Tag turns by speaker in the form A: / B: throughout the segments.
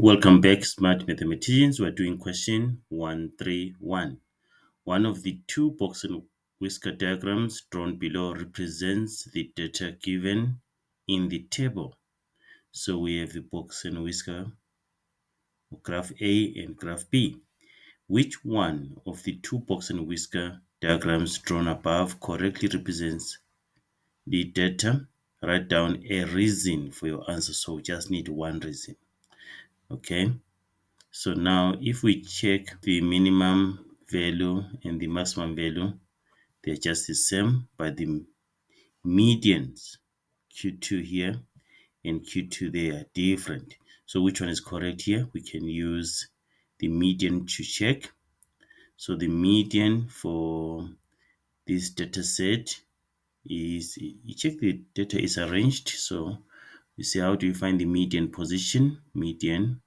A: Welcome back, smart mathematicians. We're doing question 131. One of the two box and whisker diagrams drawn below represents the data given in the table. So we have the box and whisker, graph A and graph B. Which one of the two box and whisker diagrams drawn above correctly represents the data? Write down a reason for your answer. So we just need one reason. Okay. So now if we check the minimum value and the maximum value, they're just the same, but the medians, Q2 here and Q2 they are different. So which one is correct here? We can use the median to check. So the median for this data set is, you check the data is arranged. So you see, how do you find the median position? Median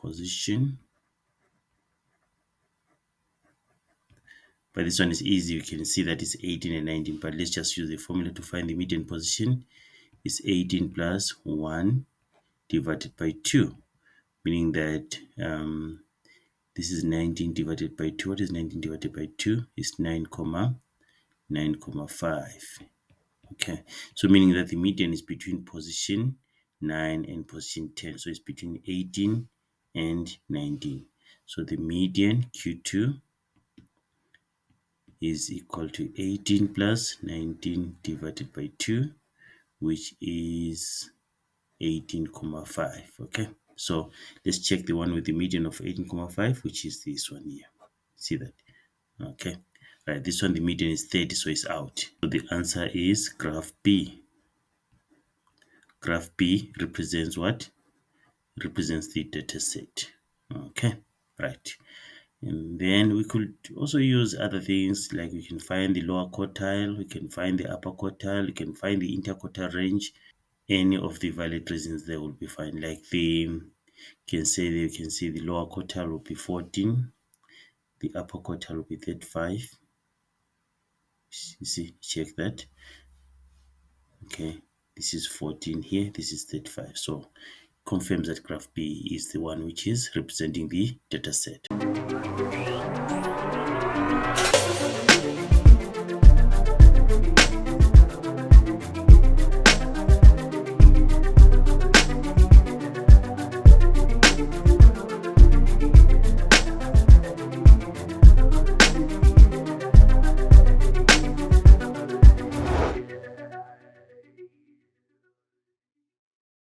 A: position. But this one is easy. You can see that it's 18 and 19. But let's just use the formula to find the median position. It's 18 plus 1 divided by 2. Meaning that this is 19 divided by 2. What is 19 divided by 2? It's 9,5. Okay. So meaning that the median is between position 9 and position 10. So it's between 18 and 19. So the median Q2 is equal to 18 plus 19 divided by 2, which is 18,5. Okay, so let's check the one with the median of 18,5, which is this one here. See that? Okay, right, this one the median is 30, so it's out. So the answer is graph B. Graph B represents what? Represents the data set. Okay, right. And then we could also use other things, like we can find the lower quartile, we can find the upper quartile, we can find the interquartile range. Any of the valid reasons there will be fine. Like you can see the lower quartile will be 14, the upper quartile will be 35. You see, check that. Okay, this is 14 here, this is 35. So confirms that graph B is the one which is representing the data set.